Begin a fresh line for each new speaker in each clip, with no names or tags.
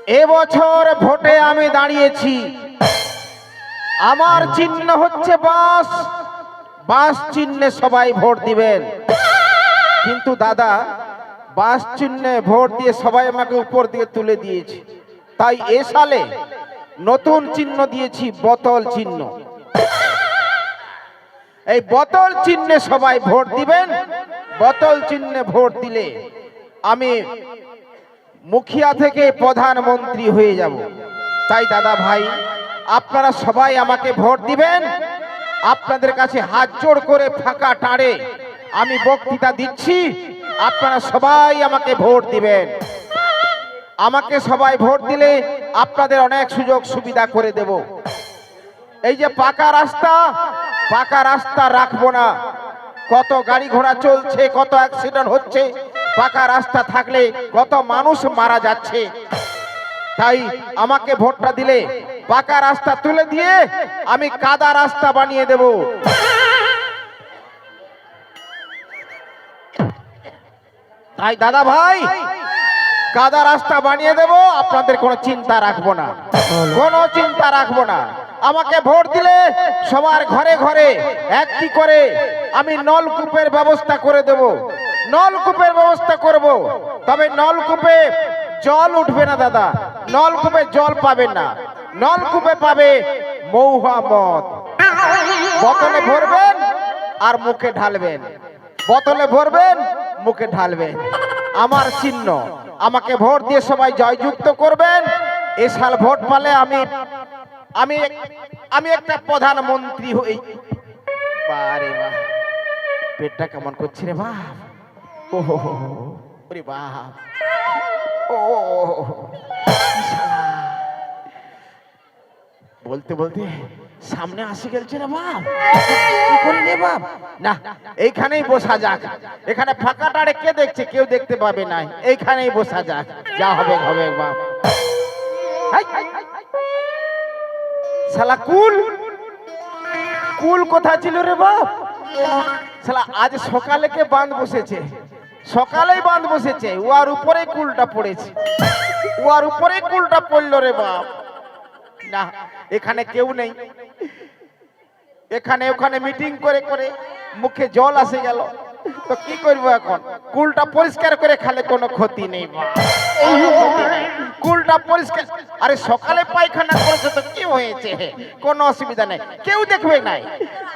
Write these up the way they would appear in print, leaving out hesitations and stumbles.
এবছর ভোটে আমি দাঁড়িয়েছি, আমার চিহ্ন হচ্ছে বাঁশ। বাঁশ চিহ্নে সবাই ভোট দিবেন। কিন্তু দাদা, বাঁশ চিহ্নে ভোট দিয়ে সবাই আমাকে উপর দিয়ে তুলে দিয়েছে, তাই এ সালে নতুন চিহ্ন দিয়েছি, বোতল চিহ্ন। এই বোতল চিহ্নে সবাই ভোট দিবেন। বোতল চিহ্নে ভোট দিলে আমি মুখিয়া থেকে প্রধানমন্ত্রী হয়ে যাব। তাই দাদা ভাই, আপনারা সবাই আমাকে ভোট দিবেন। আপনাদের কাছে হাত জোড় করে ফাঁকা টাঁড়ে আমি বক্তৃতা দিচ্ছি, আপনারা সবাই আমাকে ভোট দিবেন। আমাকে সবাই ভোট দিলে আপনাদের অনেক সুযোগ সুবিধা করে দেব। এই যে পাকা রাস্তা রাখবো না। কত গাড়ি ঘোড়া চলছে, কত অ্যাক্সিডেন্ট হচ্ছে, পাকা রাস্তা থাকলে কত মানুষ মারা যাচ্ছে। তাই আমাকে ভোটটা দিলে পাকা রাস্তা তুলে দিয়ে আমি কাদা রাস্তা বানিয়ে দেব। তাই দাদা ভাই, কাদা রাস্তা বানিয়ে দেব, আপনাদের কোনো চিন্তা রাখবো না, কোনো চিন্তা রাখবো না। আমাকে ভোট দিলে সবার ঘরে ঘরে একটি করে আমি নলকূপের ব্যবস্থা করে দেব। নলকূপের ব্যবস্থা করব, তবে নলকূপে জল উঠবে না দাদা, নলকূপে জল পাবেন না। নলকূপে পাবে মৌহা মদ। বোতলে ভরবেন আর মুখে ঢালবেন, বোতলে ভরবেন মুখে ঢালবেন। আমার চিহ্ন, আমাকে ভোট দিয়ে সবাই জয়যুক্ত করবেন। এ সাল ভোট পালে আমি আমি আমি একটা প্রধানমন্ত্রী হই। বারে বাহ, পেটটা কেমন করছে রে বাপ। ও রে বাপ, ও বলতে বলতে সামনে আসে গেছে রে বাপ। কি করি রে বাপ? না, এইখানেই বসা যাক। এখানে ফাঁকা টাড়ে কে দেখছে? কেউ দেখতে পাবে না। এইখানেই বসা যাক, যা হবে হবে বাপ। শালা কুল কোথায় ছিল রে বাপ? শালা আজ সকালে কে বাঁধ বসেছে, সকালেই বাঁধ বসেছে, ওর উপরে কুলটা পড়েছে, ওর উপরে কুলটা পড়লো রে বাপ। না, এখানে কেউ নেই। এখানে ওখানে মিটিং করে করে মুখে জল আসে গেল, তো কি করবো এখন? কুলটা পরিষ্কার করে খালে কোনো ক্ষতি নেই, কুলটা পরিষ্কার। আরে সকালে পায়খানা করেছে তো কি হয়েছে? কোনো অসুবিধা নেই, কেউ দেখবে নাই।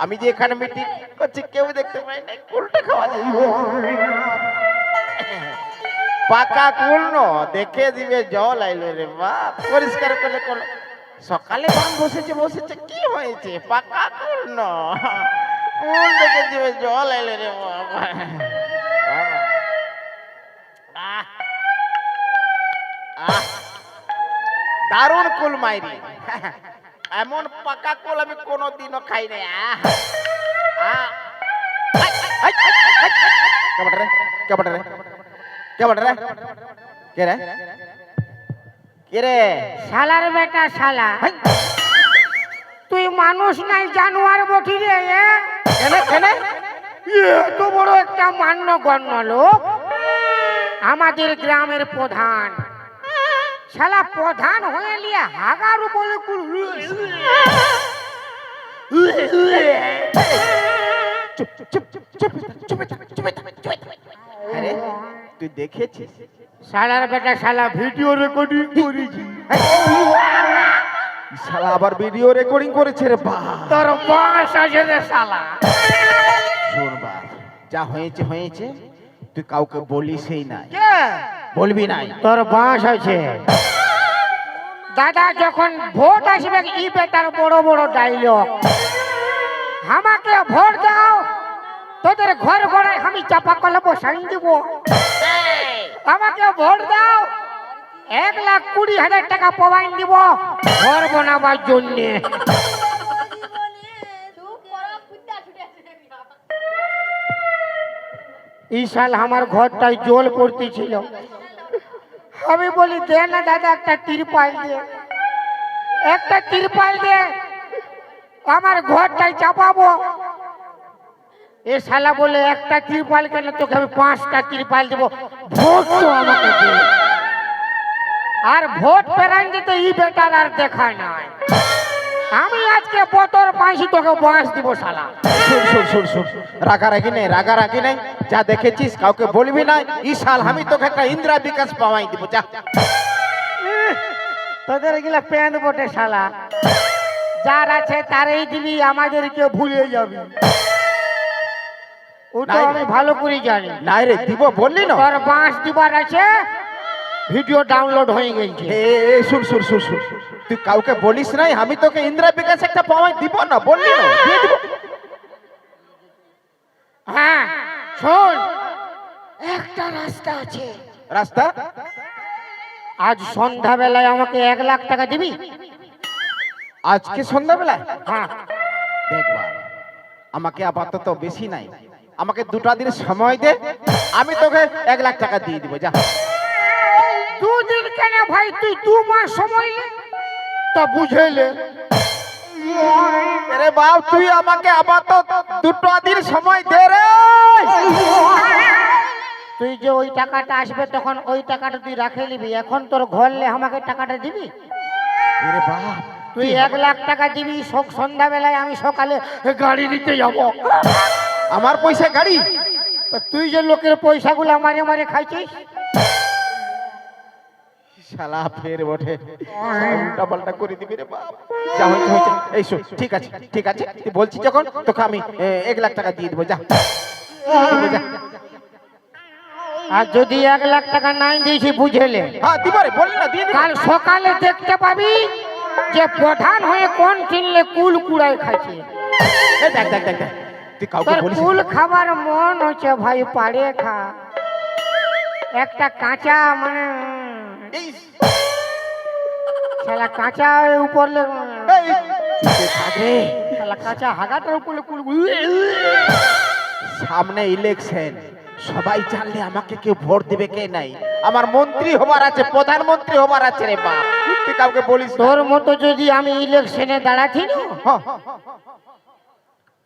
আমি যে এখানে মিটিং করছি কেউ দেখতে পাই নাই, কুলটা খাওয়া যায়। পাকা কুল ন, দেখে দিবে জল আইলো রে বাপ। পরিষ্কার করলে কোনো সকালে বান বসেছে কি হয়েছে? পাকা কুল ন, কুল দেখে দিবে জল আইলো রে বাবা। দারুণ কুল মাইরি, এমন পাকা কুল আমি কোনোদিনও খাই নাই।
শালার বেটা শালা, তুই মানুষ নাই জানোয়ার বটি রে। এত বড় একটা মান্যগণ্য লোক, আমাদের গ্রামের প্রধান, শালা প্রধান হয়ে নিয়ে হাগার উপরে
তুই দেখেছিস?
শালার বেটা শালা ভিডিও রেকর্ডিং করেছি।
শালা আবার ভিডিও রেকর্ডিং করেছে রে বাপ।
তোর বয়স আছে রে শালা।
শোন বাপ, যা হয়েছে হয়েছে, তুই কাউকে বলিসই নাই,
কে
বলবি নাই।
তোর বাঁশ আছে দাদা। যখন ভোট আসবে ই বেটার বড় বড় ডায়লগ, আমাকে ভোট দাও, তোদের ঘর ঘরে আমি চাপা কলে বসাই দিব। আমাকে ভোট দাও, 1,20,000 টাকা প্রবাইন দিব ঘর বানাবার জন্য। এই সাল আমার ঘরটায় জল পড়তেছিল। আমি বলি দে না দাদা, একটা তিরপাল দে, একটা তিরপাল দে, আমার ঘরটাই চাপাবো। এ শালা বলে একটা তিরপাল কেন, তোকে আমি 5টা তিরপাল দেবো, ভোট তো আমাকে দে। আর ভোট পেরান দিতে ই বেটার আর দেখা নাই। আমি আজকে পতর পাইছি তোকে বাঁশ দিব শালা।
শুন রাগারাগি নেই, রাগারাগি নেই। যা দেখেছিস কাউকে বলবি না। ই সাল আমি তোকে একটা ইন্দিরা বিকাশ পাওয়াই দিব। যা
তোদের এগুলা প্যান্ট বটে শালা, যার আছে তারই দিবি, আমাদেরকে ভুলে যাবি। ওটা
নাই।
আমি ভালো করে জানি।
নাই রে, দিব বললি না।
তোর বাঁশ দিবার আছে, ভিডিও ডাউনলোড হয়ে গেছে।
শুন তুই কাউকে বলিস নাই, আমি তোকে ইন্দিরা বিকাশ একটা পাওয়াই দিব না বললি না, দিয়ে দিব।
হ্যাঁ শোন, একটা রাস্তা আছে।
রাস্তা?
আজ সন্ধ্যাবেলায় আমাকে 1,00,000 টাকা দিবি।
আজকে সন্ধ্যাবেলায়?
হ্যাঁ
দেখবা, আমাকে আপাতত বেশি নাই, আমাকে 2টা দিন সময় দে, আমি তোকে 1,00,000 টাকা দিয়ে দিব। যা।
2 দিন কেন ভাই, তুই 2 মাস সময় নে, তা বুঝেলে।
আরে বাপ, তুই আমাকে আপাতত 2টা দিন সময় দে রে।
তুই যে ওই টাকাটা আসবে তখন ওই টাকাটা তুই রাখে নিবি, এখন তোর ঘরলে আমাকে টাকাটা দিবি।
আরে বাপ,
তুই 1,00,000 টাকা দিবি, সন্ধ্যাবেলায় আমি সকালে গাড়ি নিতে যাব।
আমার পয়সা গাড়ি?
তা তুই যে লোকের পয়সাগুলো মারে মারে খাইছিস।
শালা ফের বটে, উল্টা পাল্টা করে দিবি রে বাপ। যা হয়েছে। এই শোন, ঠিক আছে তুই বলছিস যখন, তোকে আমি 1,00,000 টাকা দিয়ে দেবো। যা। যা।
আর যদি 1,00,000 টাকা নাই দিয়েছি বুঝেলে,
হ্যাঁ দিব রে, বললি না দিয়ে দিব।
কাল সকালে দেখতে পাবি যে প্রধান হয়ে কোন কিনলে কুল কুড়াই খাইছে।
এই দেখ তুই কাউকে
তোর
বলিস
কুল খাবার মন হচ্ছে ভাই, পাড়ে খা একটা কাঁচা, মানে
এই
শালা কাঁচা উপর
চুপে থাক রে।
শালা কাঁচা হাগাটার উপরে কুল।
সামনে ইলেকশন, সবাই জানলে আমাকে কেউ ভোট দিবে কে নাই। আমার মন্ত্রী হবার আছে, প্রধানমন্ত্রী হবার আছে রে বাপ, তুই কাউকে বলিস না।
তোর মতো যদি আমি ইলেকশনে দাঁড়াচ্ছি না,
হ্যাঁ,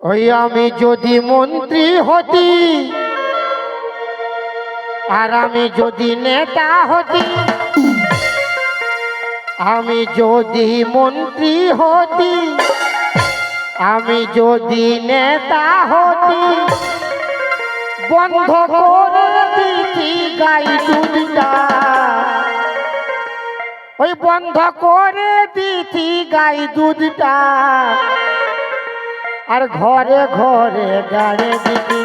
ওই আমি যদি মন্ত্রী হতি আর আমি যদি নেতা হতি, আমি যদি মন্ত্রী হতি, আমি যদি নেতা হতি, বন্ধ করে দিতি গাই দুধটা, ওই বন্ধ করে দিতি গাই দুধটা, আর ঘরে ঘরে গাড়ে দিতি,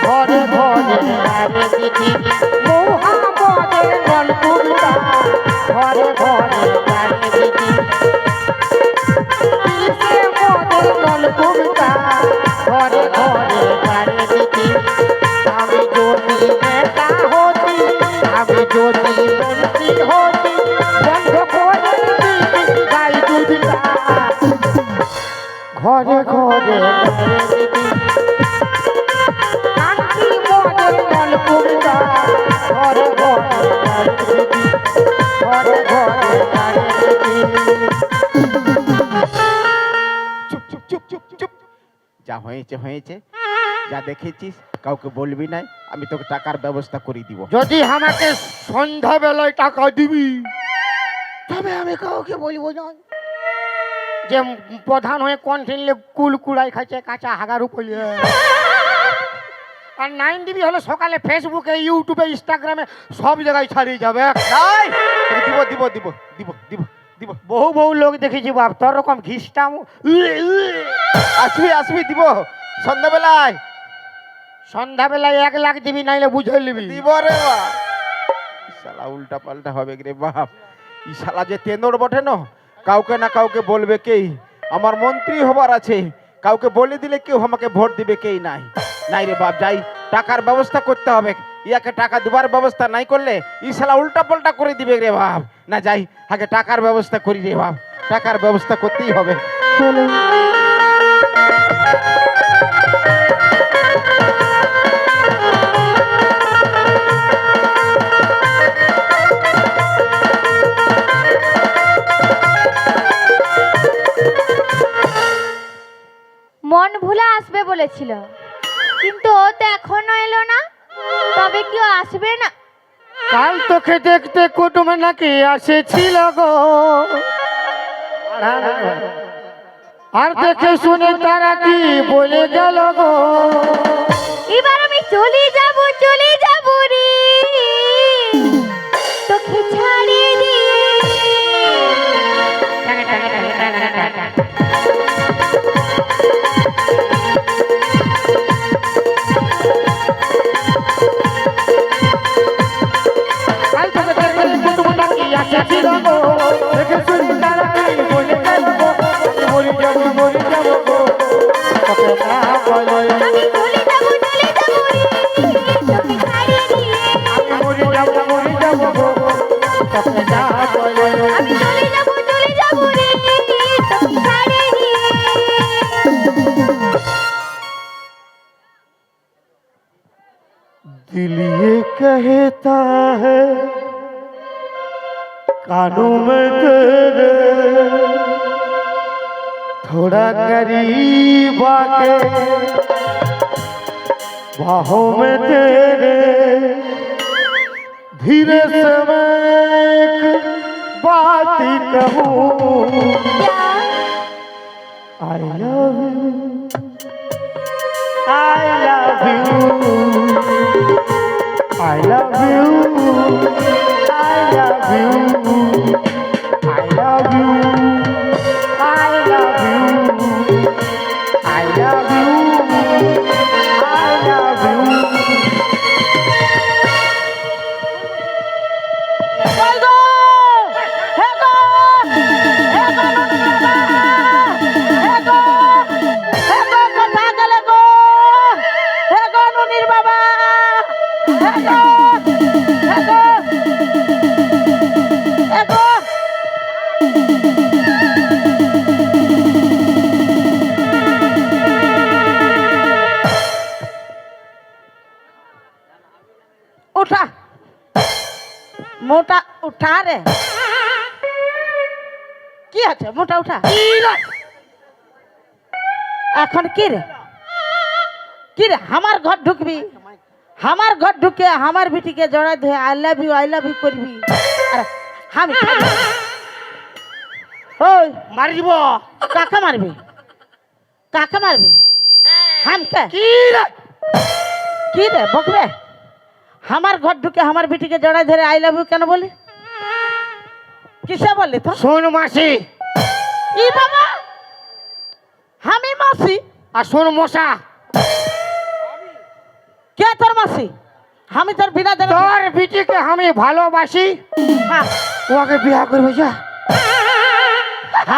ঘরে ঘরে গাড়ে দিতি মহামদের নলকুড়টা, ঘরে ঘরে গাড়ে দিতি মদের নলকুড়টা, ঘরে ঘরে গাড়ে দিতি। আমি যদি নেতা হতি, আমি যদি মন্ত্রী হতি, বন্ধ করে দিতি গাই দুধটা, ঘরে ঘরে গাড়ে দিতি কান্তি মদের নলকুড়টা, ঘরে ঘরে গাড়ে দিতি, ঘরে ঘরে গাড়ে দিতি।
চুপ। যা হয়েছে, যা দেখেছিস কাউকে বলবি নাই, আমি তোকে টাকার ব্যবস্থা করে দিব।
যদি আমাকে সন্ধ্যাবেলায় টাকা দিবি, তবে আমি কাউকে বলবো না যে প্রধান হয়ে কোন কিনলে কুল কুড়াই খাইছে কাঁচা হাগার উপরে। আর 9 দিবি হলে সকালে ফেসবুকে, ইউটিউবে, ইনস্টাগ্রামে সব জায়গায় ছাড়িয়ে যাবে।
নাই, দিব।
বহু লোক দেখেছি বাপ, তোর রকম ঘিসটাম।
আসবি দিব সন্ধ্যাবেলায়।
1,00,000 দিবি, নাইলে বুঝে নিবি।
দিব রে বাপ। শালা উল্টা পাল্টা হবে রে বাপ। ই শালা যে তেন্দর বটে না, কাউকে না কাউকে বলবে কেই। আমার মন্ত্রী হবার আছে, কাউকে বলে দিলে কেউ আমাকে ভোট দিবে কেই নাই রে বাপ। যাই, টাকার ব্যবস্থা করতে হবে। ইয়াকে টাকা দেবার ব্যবস্থা নাই করলে ই শালা উল্টা পাল্টা করে দিবে রে বাপ। না যাই, আগে টাকার ব্যবস্থা করি রে বাপ, টাকার ব্যবস্থা করতেই হবে।
মন ভুলা আসবে বলেছিল, কিন্তু ও তো এখনো এলো না। তবে কি ও আসবে না?
কাল তোকে দেখতে কুটুম নাকি আসেছিল গো, আর দেখে শুনে তারা কি বলে গেল গো।
এবার আমি চলে যাব রে, তোকে ছাড়িয়ে দিয়ে।
কাল তোকে দেখতে কুটুম নাকি আসেছিল গো, দেখে শুনে তারা কি বলে গেল গো। মরে যাবো গো, তোকে না বলে
আমি চলে যাব রে, তোকে ছাড়িয়ে দিয়ে।
আমি মরে যাবো গো, তোকে না বলে
আমি চলে যাব রে, তোকে ছাড়িয়ে দিয়ে।
दिल ये कहता है कानों में तेरे, थोड़ा करीब आके बाहों में तेरे, धीरे से मैं एक बात ही कहूँ।
क्या?
I love you, I love you, I love you, I love you, I love you, I love you, I love you, I love you.
उठा मोटा उठा रे কি আছে মোটা উঠা এখন কি রে আমার ঘর ঢুকবি, আমার ঘর ঢুকে আমার বিটিকে জড়াই ধরে আই লাভ ইউ করবি। আর আমি ওই
মারি দিব
কাকে মারবি হামকে কি রে বকবে? আমার ঘর ঢুকে আমার বিটিকে জড়াই ধরে আই লাভ ইউ কেন বলি? কিসে বললি তো?
শোন মাসি
ই বাবা আমি মাসি
আর শোন মশা,
কে তোর মাসি? আমি তোর বিনা জানা
তোর বিটিকে আমি ভালোবাসি,
হ্যাঁ,
ওকে বিয়া করবে যা।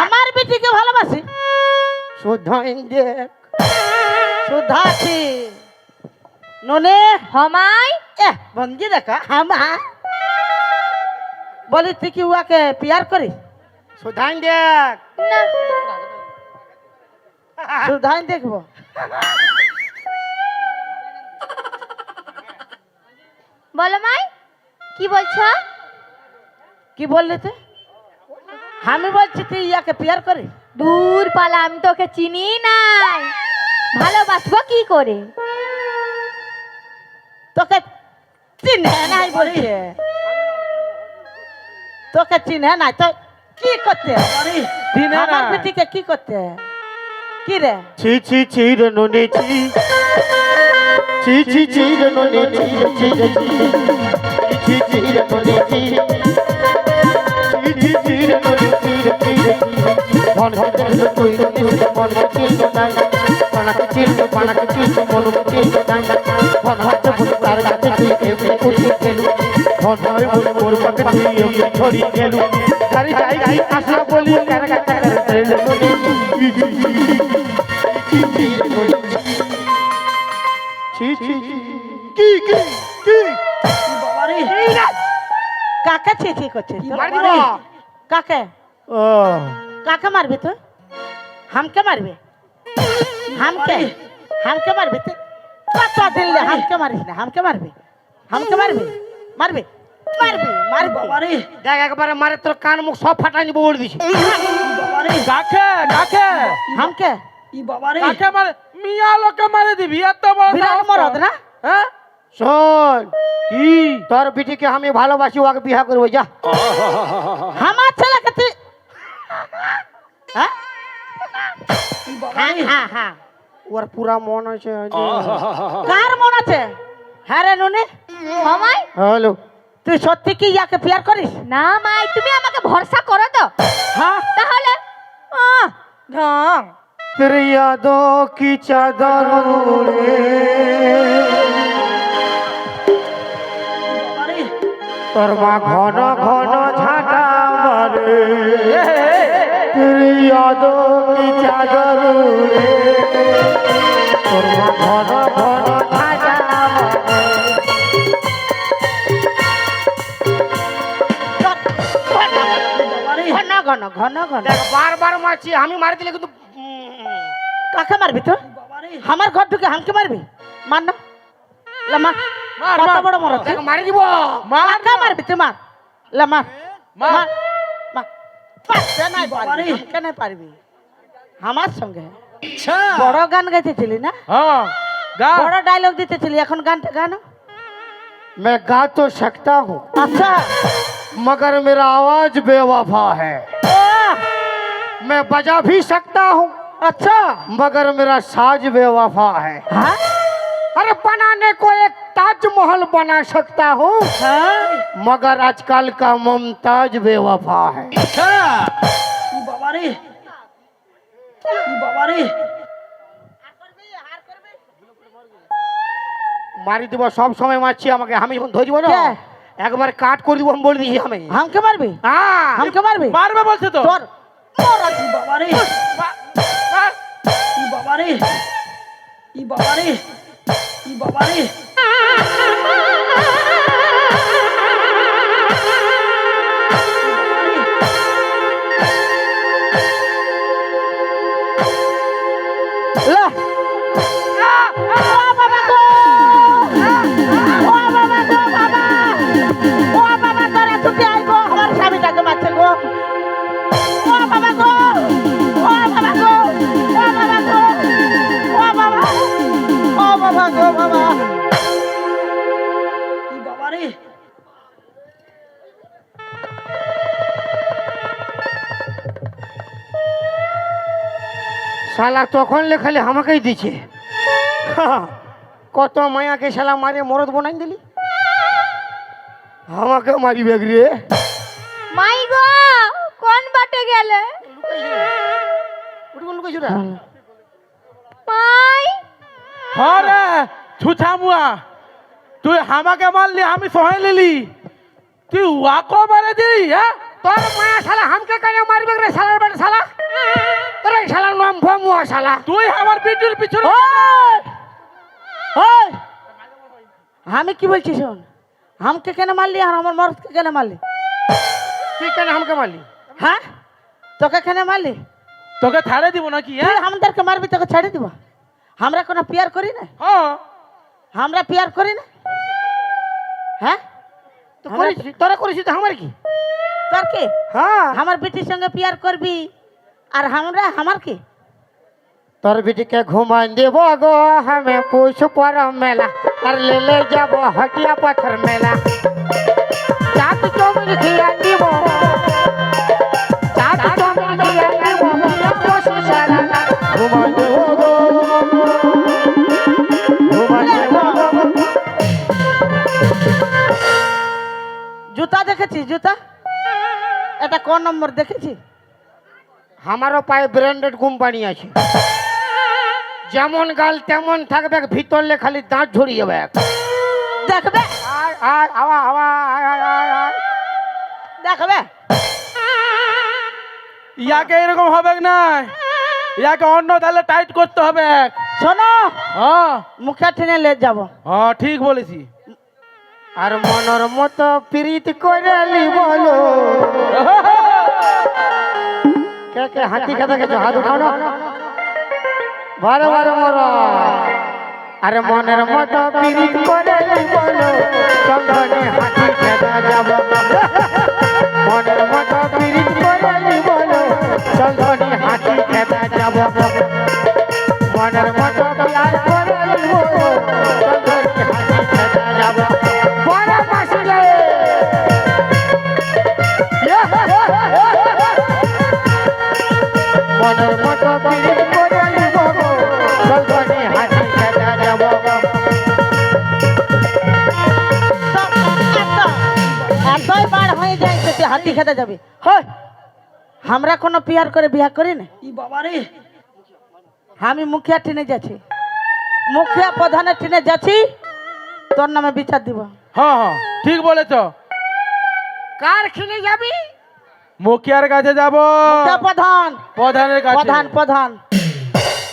আমার বিটিকে ভালোবাসি
শুধাইন দেখ
সুধাছি ননে
হমাই
বন্ধি দেখা হামা বলি তুই কি উয়াকে পিয়ার করি?
শুধাইন দেখ
না,
সুধাই দেখবো
বলো মাই, কি বলছো?
কি বললি তুই? আমি বলছি তুই ইয়াকে পিয়ার করি?
দূর পালা, আমি তোকে চিনি নাই, ভালোবাসবো কি করে?
তোকে চিনে নাই বলছে, তোকে চিনে নাই তো কি করতে? আমার পিটিকে কি করতে? কি রে
ছি ছি ছি রে নুনে ছি, ছি ছি ছি রে নুনে ছি, ছি ছি ছি ছি রে নুনে ছি, ছি ছি ছি রে নুনে ছি, ছি ছি মন হতে তুই মন হতে নাই, পানাকে চিল মন হতে নাই, মন হতে তার কাছে তুই এমনি উঠে গেলু, মন হয় বলে মোর পাকে তুই এমনি ছড়ি গেলু, সারি যাই আসা বলি কার কাটা করে রে নুনে ছি ছি কি কি কি
বাবারে কাকে চেঁচিয়ে করছে তো?
মারি দিব
কাকে
ও
কাকে মারবে তো? হামকে মারবে? হামকে মারবে তো? কত দিলে হামকে মারিস না? হামকে মারবে মারবে
দেখ একবারে মারে তোর কান মুখ সব ফাটাই নিব বলে দিছি।
কাকে
হামকে
কাকে মারে? মিয়া লোকে মারে দিবি এত বড়
বিরাট
সাহস
মরদ
তোর?
না?
হ্যাঁ
শোন কি তোর বিটিকে আমি ভালোবাসি, ওকে বিয়া করবো যা।
আমার ছেলেকে তুই হ্যাঁ হ্যাঁ হ্যাঁ হ্যাঁ
ওর পুরা মন আছে।
কার মন আছে? হ্যাঁ রে নুনি,
মামাই
হ্যালো,
তুই সত্যি কি ইয়াকে প্যার করিস?
না মাই, তুমি আমাকে ভরসা করো তো?
হ্যাঁ
তাহলে ঢং
तेरी यादों की चादर ओढ़े তোর মা ঘন ঘন ঝাঁটা মারে, तेरी यादों की चादर ओढ़े তোর মা ঘন ঘন ঝাঁটা মারে।
ঘন ঘন ঘন ঘন
দেখ বারবার মারছি, আমি মারি দিলে কিন্তু
কাকে মারবি তুই? আমার ঘর ঢুকে হামকে মারবি? মার না লা মার, কত বড় মরদ
দেখ মারি দিব।
কাকে মারবি তুই? মার লা মার মার মার, পারতে নাই পারবি, হামকে নাই পারবি। আমার সঙ্গে বড় গান গাইতেছিলি না, বড় ডায়লগ দিতেছিলি, এখন গানটা গানো।
मैं गा तो सकता हूँ
আচ্ছা
मगर मेरा आवाज बेवफा है, मैं बजा भी सकता हूँ
अच्छा
मगर मेरा साज बेवफा है।
हाँ
अरे बनाने को एक ताजमहल बना सकता हूँ
हाँ
मगर आजकल का मुमताज बेवफा है। মারি দিব, সব সময় মারছি আমাকে, আমি যখন ধরব না
কে?
একবার কাট করে দিব, আমি বলে দিয়েছি আমি।
হামকে মারবি?
হ্যাঁ
হামকে মারবি?
মারবে বলছে তো।
তোর লা
শালা তখন লেখালে আমাকেই দিছে। কত মায়াকে শালা মারে মরদ বনাই দিলি, আমাকে মারি বেগ রে।
মাই গো, কোন বাটে গেলে? মাই
হরে ছুছা মুয়া, তুই আমাকে মারলি, আমি সহায় লিলি, তুই ওয়াকো মারে দিলি? হ্যাঁ
তোর মায়া শালা আমাকে কেন মারবে রে শালার বেটা শালা? তোর এই শালার নাম ভমুয়া শালা।
তুই আমার পিঠের পিছনে
ওই আমি কি বলছি শোন, হামকে কেন মারলি আর আমার মরদকে কেন মারলি?
তুই কেন আমাকে মারলি?
হ্যাঁ তোকে কেন মারলি?
তোকে ছাড়ে দিব নাকি?
তুই আমাদেরকে মারবি, তোকে ছেড়ে দিব? আমরা কোনো পিয়ার করি না,
হ্যাঁ
আমরা পিয়ার করি না। হ্যাঁ
তো করিস, তোরা করিস তো আমার কি?
তোর কি
হ্যাঁ
আমার বেটির সঙ্গে পিয়ার করবি আর আমরা আমার কি?
তোর বিটিকে ঘুমান দেব গো আমি পুষ पर मेला আর ले যাব हटिया पत्थर मेला। चाट चौमिन खिया দিব, चाट चौमिन खिया দিব, पुष सारा घुमान देव गो, घुमान देव गो।
জুতা দেখেছি? জুতা এটা কোন নম্বর দেখেছি?
আমারও পায়ে ব্র্যান্ডেড কোম্পানি আছে, যেমন গাল তেমন থাকবে, ভিতরলে খালি দাঁত ঝরিয়ে যাবে।
দেখবে
আয় আয় আওয়া আওয়া আয় আয় আয় আয়।
দেখবে
ইয়াকে এরকম হবে না, ইয়াকে অন্য তাহলে টাইট করতে হবে।
শোনো,
হ্যাঁ
মুখে টেনে লে যাবো।
হ্যাঁ ঠিক বলেছি।
আর মনের মতো প্রীত করে লি বলো। কে কে হাতি খেতে গেছো? হাত উঠাও না, বারে বারে মরা। আরে মনের মতো প্রীত করে লি বলো, চন্দনে হাতি খেতে যাব। মনের মতো প্রীত করে লি বলো, চন্দনে হাতি খেতে যাব। মনের মতো প্যার করে লি বলো, চন্দনে হাতি খেতে মনের মতো পিড়িত করে নিব গো সজনে হাতি খেতে যাব
এতই বার হয়ে যায় যে তুই হাতি খেতে যাবি হয় আমরা কোনো পিয়ার করে বিয়া করি না বাবারে আমি মুখিয়া টিনে যাচ্ছি মুখিয়া প্রধানের টিনে যাচ্ছি তোর নামে বিচার দিব
হ্যাঁ হ্যাঁ ঠিক বলেছ।
কার খিলে যাবি
মুখিয়ার কাছে যাব,
মুখিয়া প্রধান
প্রধানের কাছে।
প্রধান প্রধান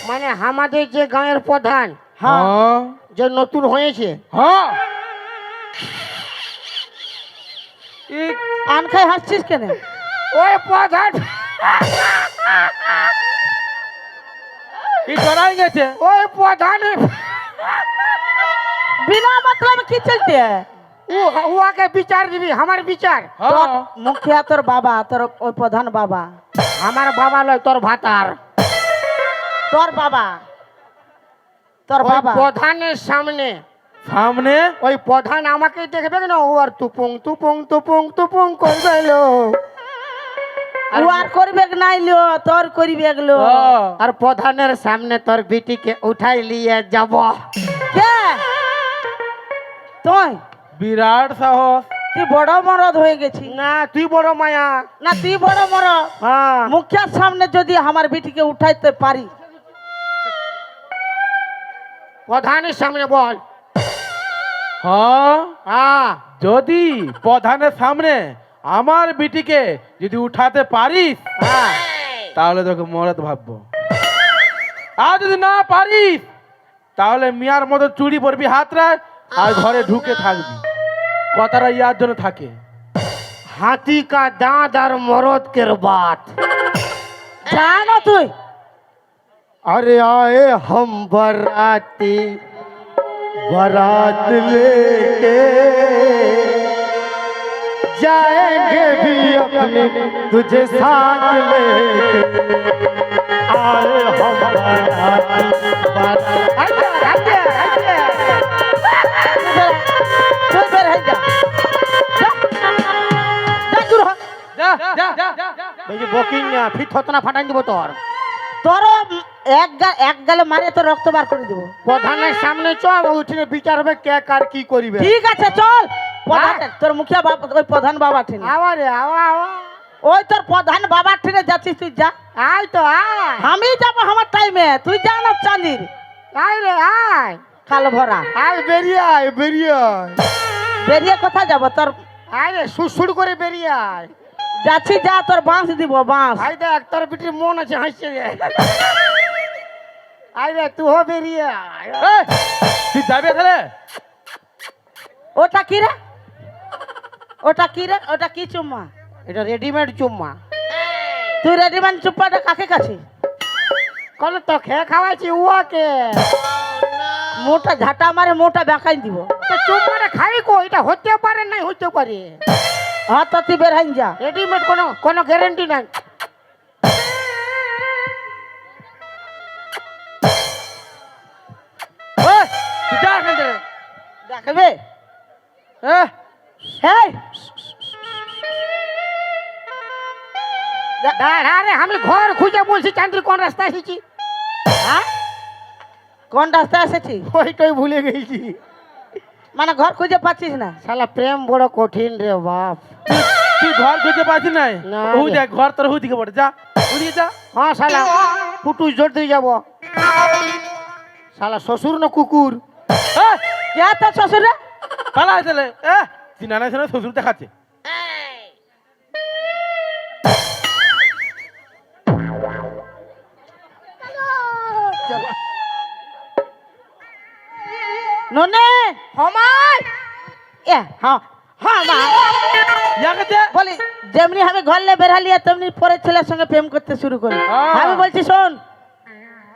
মানে আমাদের যে গাঁয়ের প্রধান
হ্যাঁ
হ্যাঁ
যে নতুন হয়েছে
হ্যাঁ এই
আন খাই হাসছিস কেন
ওই প্রধান
এই ডরাই গেছে।
ওই প্রধানের
बिना मतलब की चलते है
উহাকে বিচার দিবি আমার বিচার
হ্যাঁ
मुखिया तोर बाबा तोर ओई प्रधान बाबा
আমার বাবা লয় তোর ভাতার
तोर बाबा तोर
ওই
बाबा
প্রধানের সামনে
সামনে
ওই প্রধান আমাকে দেখবে না ও আর তুপুং তুপুং তুপুং তুপুং করবে লো
ও আর করবে নাই লিও তোর করবে গলো
হ্যাঁ।
আর প্রধানের সামনে তোর বিটিকে উঠাই নিয়ে যাব
কে তুই
বিরাট সাহস।
তুই বড় মরদ হয়ে গেছি
না তুই বড় মায়া
না তুই বড় মরদ
হ্যাঁ
মুখিয়ার সামনে যদি আমার বেটিকে উঠাইতে পারি
প্রধানের সামনে বল
হ্যাঁ
হ্যাঁ
যদি প্রধানের সামনে আমার বিটিকে যদি উঠাতে পারিস
হ্যাঁ
তাহলে তোকে মরদ ভাববো, আর যদি না পারিস তাহলে মিয়ার মতো চুড়ি পরবি হাতরা আর ঘরে ঢুকে থাকবি। কথাটা ইয়ার জন্য থাকে।
हाथी का दांत और मरद के बात
জানো তুই
अरे आए हम बराती बारात लेके जाएंगे भी अपने तुझे साथ लेके आए हम बराती
তুই বের হয়ে যা যা। যা দূর হ।
যা যা যা
বকিং না ফির থতনা ফাটাই দিব তোর
তোর এক গালে মারে তো রক্ত বার করে দিব
প্রধানের সামনে চল উঠে বিচার হবে কে কার কি করিবে
ঠিক আছে চল প্রধান তোর মুখিয়া বাবা ওই প্রধান বাবা ঠিনে
আওয়ারে আওয়া আওয়া
ওই তোর প্রধান বাবা ঠিনে যাচ্ছিস তুই যা
আয় তো আয়
আমি যাবো আমার টাইমে তুই যা না চাঁদির
আয় রে আয়
কালো ভরা
আয় বেরিয়ে আয় বেরিয়ে আয়
বেরিয়ে কোথায় যাব তোর
আয় রে সুড়সুড় করে বেরিয়ে আয়
যাচ্ছি যা তোর বাঁশ দিব বাঁশ
আয় দেখ তোর বিটির মন আছে হাসছে রে আয় রে তুই হো বেরিয়ে আয়
এই, তুই যাবে তাহলে?
ওটা কি রে ওটা কি রে ওটা কি চুম্মা
এটা রেডিমেড চুম্মা
তুই রেডিমেড চুম্মাটা কাকে কাছে
কল তো খেয়ে খাওয়াইছি উয়াকে
মোটা ঝাঁটা মারে মোটা বেকাই দিব
তো চুম্মাটা খাই কো এটা হতে পারে নাই হতে পারে
হ্যাঁ তো তুই বের হইন যা
রেডিমেড কোনো কোনো গ্যারান্টি নাই
এই, তুই যা এখান থেকে।
দেখবে
এহ,
হেই
আরে আমি ঘর খুঁজে বলছি চান্দ্রি কোন রাস্তা এসেছি
হ্যাঁ কোন রাস্তায় এসেছি
ওইটাই ভুলে গেছি
মানে ঘর খুঁজে পাচ্ছিস না
শালা প্রেম বড় কঠিন রে বাপ
তুই ঘর খুঁজে পাচ্ছিস নাই?
না
ওই
রে।
দেখ ঘর তোর ওইদিকে পড়ে, যা ওইদিকে যা।
হ্যাঁ শালা পুটুস জোর দিয়ে যাব শালা শ্বশুর না কুকুর
এই,
কে তোর শ্বশুর রে
পালা তাহলে। চিনা নাই শোনা শ্বশুর দেখাচ্ছে।
ননে
হমাই
এ হ্যাঁ হ্যাঁ মা
ইয়াকে দে।
বলি যেমনি আমি ঘর লে বেরালিয়া তেমনি পরের ছেলের সঙ্গে প্রেম করতে শুরু করি
হ্যাঁ।
আমি বলছি শোন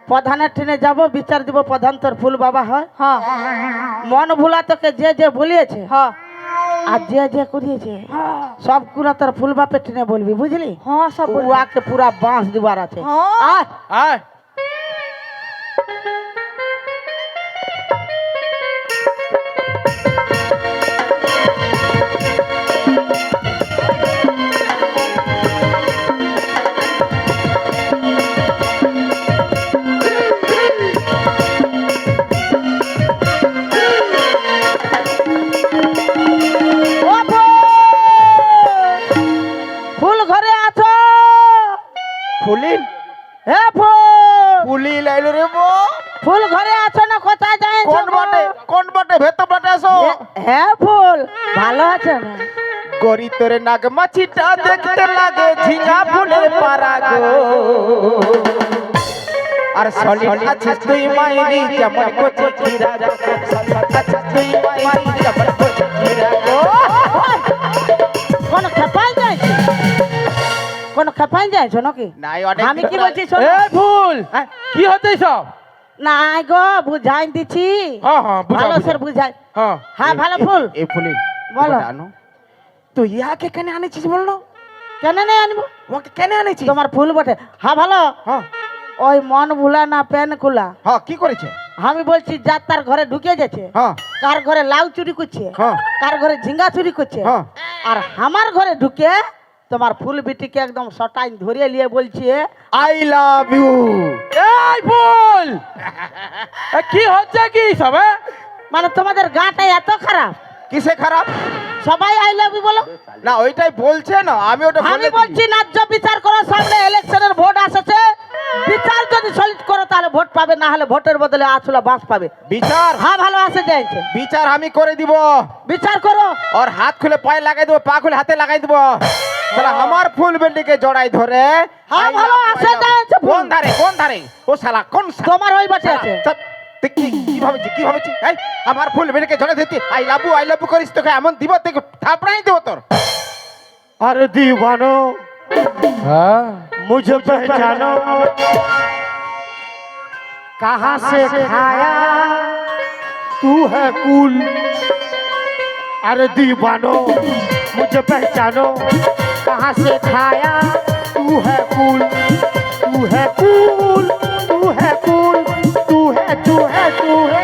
প্রধানের ট্রেনে যাব বিচার দিব প্রধান তোর ফুল বাবা হয়
হ্যাঁ
মন ভুলা তোকে যে যে বলিয়েছে
হ্যাঁ
আর যে যে করিয়েছে সবগুলো তোর ফুল বাপের ট্রেনে বলবি বুঝলি
হ্যাঁ সব বলবো।
উয়াকে পুরা বাঁশ দিবার আছে
হ্যাঁ
আয়
আয়
হ্যাঁ ফুল ভালো আছে না
গরি তোরে নাগমাছিটা দেখতে লাগে ঝিঙা ফুলের পারা গো আর সলিড আছিস তুই মাইরি যেমন কচি খিরা সলিড আছিস তুই মাইরি যেমন কচি খিরা গো
কোন খেপাই যাইছে কোন খেপাই যাইছো নাকি
নাই অনেক
আমি কি বলছি শোনো
এই ফুল
হ্যাঁ?
কি হচ্ছে সব
নাই গো বুঝাই দিছি
হ্যাঁ হ্যাঁ বুঝা
ভালো স্যার বুঝাই
হ্যাঁ
হ্যাঁ ভালো ফুল
এই ফুলি
বলো।
আনো তুই ইয়াকে কেন আনেছিস বললো
কেন নেই আনবো
ওকে কেন আনেছিস
তোমার ফুল বটে হ্যাঁ ভালো
হ্যাঁ
ওই মন ভুলা না প্যান খোলা
হ্যাঁ কি করেছে
আমি বলছি যার তার ঘরে ঢুকে যাচ্ছে
হ্যাঁ
কার ঘরে লাউ চুরি করছে
হ্যাঁ
কার ঘরে ঝিঙ্গা চুরি করছে
হ্যাঁ
আর আমার ঘরে ঢুকে তোমার ফুল বিটিকে একদম সটাইন ধরিয়ে নিয়ে বলছে
আই লাভ ইউ
এই ফুল কি হচ্ছে কি সব
মানে তোমাদের গাটা এত খারাপ
কিসে খারাপ
সবাই আই লাভ ইউ বলো
না ওইটাই বলছে না আমি ওটা
আমি বলছি ন্যায্য বিচার করো সামনে ইলেকশনের ভোট আসছে বিচার যদি সলিড করো তাহলে ভোট পাবে না হলে ভোটের বদলে আসলে বাস পাবে
বিচার
হ্যাঁ ভালো আসে যাইছে
বিচার আমি করে দিব
বিচার করো
और हाथ खुले पाए लगाई देबो पा खुले हाथे लगाई देबो साला हमार फुल बेंडी के जड़ाई धरे
हाँ, ভালো আছে যাচ্ছে ফুল।
কোন ধারে ও শালা কোন শালা?
তোমার ওই বাটে আছে
সব তুই কি ভাবেছি এই আমার ফুল বেঁধে জড়াই দিতে আই লাভ ইউ করিস তোকে এমন দিব তুই থাপড়াই দেবো তোর
अरे दीवानो
হ্যাঁ
मुझे पहचानो कहाँ से खाया तू है कूल अरे दीवानो मुझे पहचानो कहाँ से खाया तू है कूल तू है कूल तू है कूल तू है तू है तू है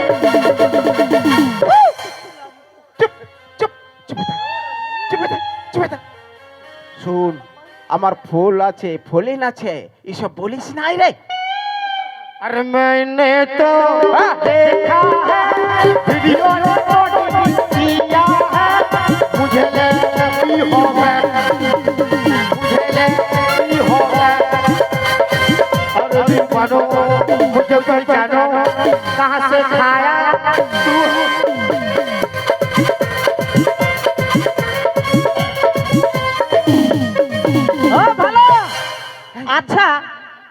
চুপ চুপ চুপ থাক, চুপ থাক। শুন আমার ফুল আছে ফলিন আছে এসব বলিস নাই রে
अरे मैंने तो देखा है वीडियो रिकॉर्डिंग किया है मुझे लेती हो मैं मुझे लेती हो मैं अरे दीवानो मुझे पहचानो कहाँ से खाया तू
ও ভালো আচ্ছা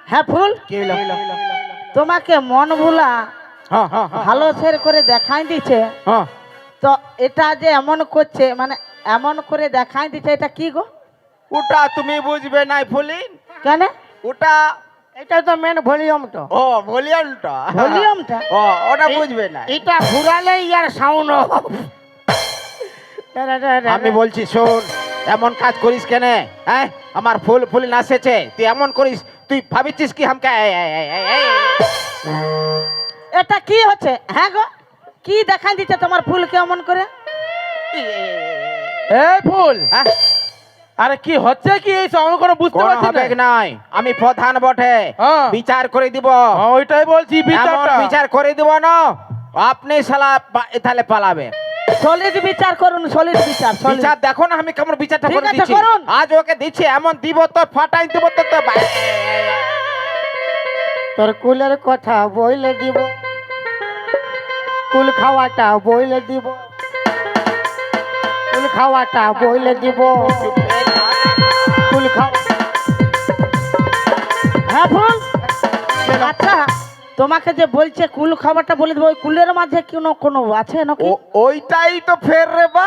হ্যাঁ ফুল
কি হলো?
তোমাকে মন ভুলা
হ্যাঁ হ্যাঁ হ্যাঁ
ভালো সের করে দেখাই দিচ্ছে
হ্যাঁ
তো এটা যে এমন করছে মানে এমন করে দেখাই দিচ্ছে এটা কি গো
ওটা তুমি বুঝবে নাই ফলিন
কেন
ওটা
এটা তো মেন ভলিউম তো
ও ভলিউমটা
ভলিউমটা
ও ওটা বুঝবে না
এটা ঘুরালে ইয়ার সাউন্ড
আমি বলছি শোন এমন কাজ করিস কেন হ্যাঁ আমার ফুল ফুল নাচেছে তুই এমন করিস তুই ভাবিছিস কি হামকে
এটা কি হচ্ছে হ্যাঁ গো কি দেখাই দিচ্ছে তোমার ফুল কেমন করে
এই ফুল
হ্যাঁ?
আরে কি হচ্ছে কি এই সব আমি কোনো বুঝতে
কোনো
পারছি
হবে
না
নাই আমি প্রধান বটে
হ্যাঁ।
বিচার করে দিব
হ্যাঁ, ওইটাই বলছি
এমন
বিচারটা
বিচার করে দিব না আপনি শালা তাহলে পালাবে
সলিড বিচার করুন সলিড বিচার solid।
বিচার দেখো না আমি কেমন বিচারটা
ঠিক
করে
আছে,
দিচ্ছি
করুন।
আজ ওকে দিচ্ছি এমন দিব তো ফাটাই দিব তো
তোর কুলের কথা বইলে দিব কুল খাওয়াটা বইলে দিব কুল খাওয়াটা বইলে দিব কুল খাওয়া
হ্যাঁ ফুল আচ্ছা তোমাকে যে বলছে কুল খাবারটা বলে দেবো ওই কুলের মাঝে কোনো কোনো আছে নাকি
ওইটাই তো ফের রে বা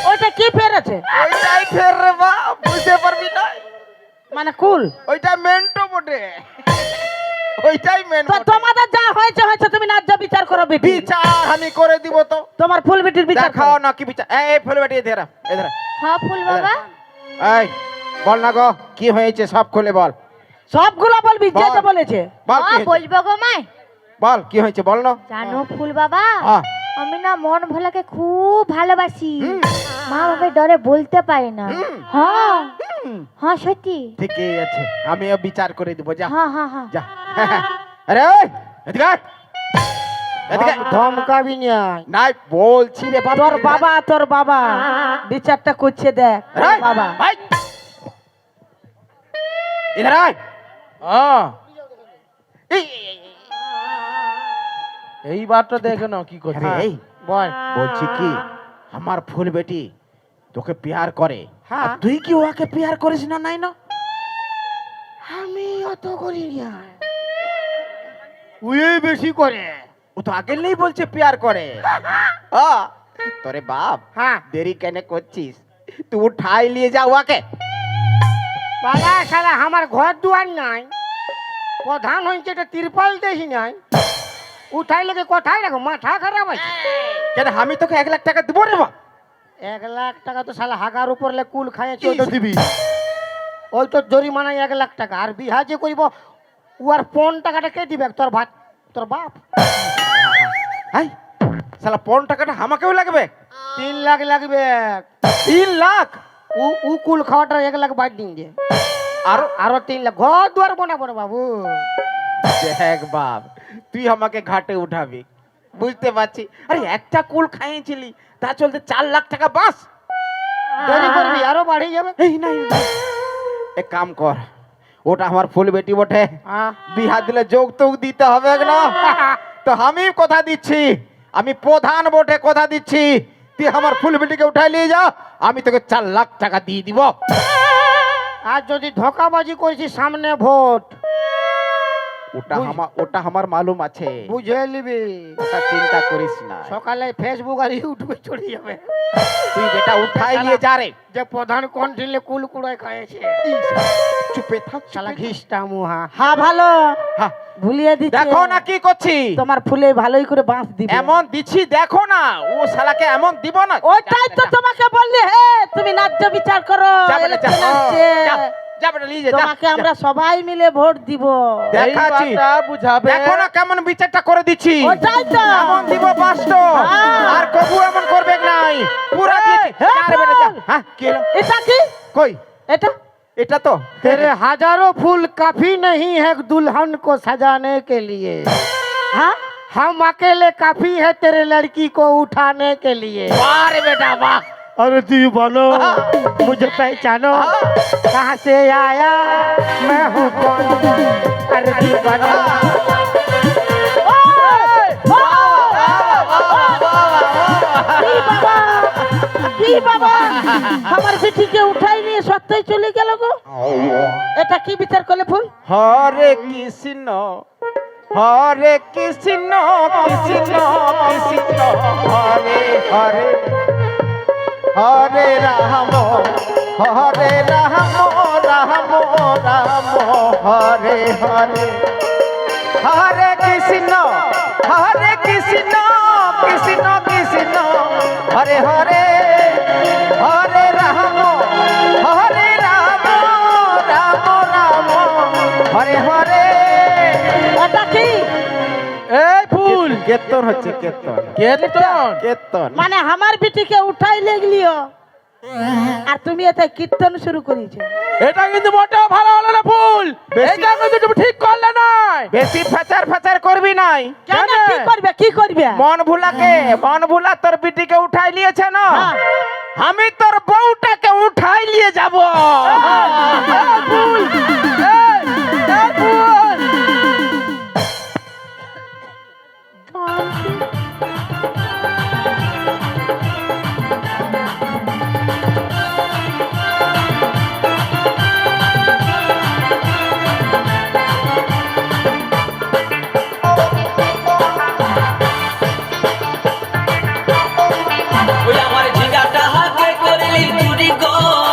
ওইটা কি ফের আছে
ওইটাই ফের রে বা বুঝতে পারবি না
মানে কুল
ওইটা মেন্টো বটে ওইটাই মেন
তো তোমাদের যা হয়েছে হয়েছে তুমি ন্যায্য বিচার করো বেটি
বিচার আমি করে দিব তো
তোমার ফুল বেটির বিচার
দেখাও
করো।
না কি বিচার এই ফুল বেটি এধারা এধারা
হ্যাঁ ফুল বাবা
এই বল না গো কি হয়েছে সব খুলে বল
সবগুলো বলবি যে যে
বল।
বলেছে
বল কি
হ্যাঁ
হয়েছে?
বলবো গো মাই
বল কি হয়েছে বল না
জানো ফুল বাবা
হ্যাঁ।
আমি না মন ভোলাকে খুব ভালোবাসি মা বাবার ডরে বলতে পারি না হ্যাঁ হ্যাঁ সত্যি
ঠিকই আছে আমিও বিচার করে দিব যা
হ্যাঁ হ্যাঁ হ্যাঁ
যা আরে ওই এদিকে আয়। এদিকে আয়।
ধমকাবি নাই
নাই বলছি রে বাবা
তোর বাবা বিচারটা করছে দেখ তোর বাবা
ইধার আয়
হ্যাঁ
এই,
এই বারটা দেখে নাও কি করছে
আরে এই
বল
বলছি কি আমার ফুল বেটি তোকে প্যার করে,
হ্যাঁ।
আর তুই কি ওকে প্যার করিস না? নাই না,
আমি অত করি না, ওই বেশি করে।
ও তো আগে নেই বলছে প্যার করে। তোরে বাপ,
হ্যাঁ
দেরি কেন করছিস? তুই উঠাই নিয়ে যা ওকে।
বাবা শালা আমার ঘর দুয়ার নাই, প্রধান হয়েছে এটা তিরপাল দেখি নাই, উঠাই লেগে কোথায় রাখো, মাথা খারাপ আছে।
কেন আমি তোকে 1 লাখ টাকা দেবো রে বাপ?
1 লাখ টাকা তো শালা হাগার উপর লে কুল খাইছে, ওই তো
দিবি?
ওই তো জরিমানায় 1 লাখ টাকা। আর বিহা যে করিব উয়ার 5 টাকাটা কে দিবে? তোর ভাত, তোর বাপ।
হাই শালা 5 টাকাটা আমাকেও লাগবে?
3 লাখ লাগবে।
3 লাখ?
উ কুল খাওয়াটা 1 লাখ বাদ দিন যে,
আরো
আরো 3 লাখ ঘর দুয়ার বানাবো রে বাবু।
দেখ বাপ, তুই আমাকে ঘাটে উঠাবি, বুঝতে পারছি। আরে একটা কুল খাইয়েছিলি, তা চলতে 4 লাখ টাকা বাস।
দেরি করবি আরো বাড়ে যাবে।
এই নাই এক কাম কর, ওটা আমার ফুল বেটি বটে,
হ্যাঁ।
বিহা দিলে যৌতুক দিতে হবে না? তো আমি কথা দিচ্ছি, আমি প্রধান বটে কথা দিচ্ছি, তুই আমার ফুল বেটিকে উঠাই নিয়ে যা, আমি তোকে 4 লাখ টাকা দিয়ে দিব।
আর যদি ধোকাবাজি করেছি সামনে ভোট,
ওটা আমার মালুম আছে,
বুঝে নিবি।
ওটা চিন্তা করিস না।
সকালে ফেসবুক আর ইউটিউবে চলে যাবে
তুই বেটা উঠাই নিয়ে যা রে।
যে প্রধান কন্টিলে কুল কুড়ায় খাইছে।
চুপে থাক
শালা ঘিসটা মুহা।
হ্যাঁ ভালো
হ্যাঁ,
ভুলিয়ে দিচ্ছি।
দেখো না কি করছি,
তোমার ফুলে ভালোই করে বাঁশ দিবে।
এমন দিচ্ছি দেখো না, ও শালাকে এমন দিব না।
ওইটাই তো তোমাকে বললি, হে তুমি ন্যায্য বিচার করো।
যা বেটা, যা।
election আসছে।
যা বেটা নিয়ে যা, যা।
তোমাকে আমরা সবাই মিলে ভোট দিব।
দেখাচ্ছি,
বুঝাবে।
দেখো না কেমন বিচারটা করে দিচ্ছি।
ওইটাই তো।
এমন দিব পাঁচটো,
হ্যাঁ।
আর কবু এমন করবে নাই, পুরা দিয়েছি।
হ্যাঁ,
যা রে বেটা, যা।
বল।
হ্যাঁ কি হলো?
এটা কি?
কই
এটা
এটা তো
तेरे हजारों फूल काफी नहीं है दुल्हन को सजाने के लिए,
হ্যাঁ
हम अकेले काफी है तेरे लड़की को उठाने के लिए।
বাহ রে বেটা বাহ।
अरे दीवानो मुझे पहचानो, कहाँ से आया मैं हूँ कौन, अरे दीवानो।
কি বাবা আমার বেটিকে উঠাই নিয়ে সত্যই চলে গেল গো। এটা কি বিচার করলে ফুল?
হরে কৃষ্ণ হরে কৃষ্ণ কৃষ্ণ কৃষ্ণ হরে হরে হরে রাম হরে রাম রাম রাম হরে হরে হরে কৃষ্ণ কৃষ্ণ কৃষ্ণ হরে হরে হরে রাম রাম রাম হরে হরে।
এটা কি?
এই ফুল
কীর্তন হচ্ছে, কীর্তন
কীর্তন।
কীর্তন।
মানে আমার বেটিকে উঠাই লেগলিও আর তুমি এতে কীর্তন শুরু করেছো।
এটা কিন্তু মোটেও ভালো হলো না ফুল,
বেশি-
এটা কিন্তু তুমি ঠিক করলে না।
বেশি ফেচার করবি নাই।
কেন?
কেন?
কি করবে কি করবে?
মন ভুলা তোর বিটিকে উঠাই নিয়েছে না,
হ্যাঁ।
আমি তোর বউটাকে উঠাই নিয়ে যাব।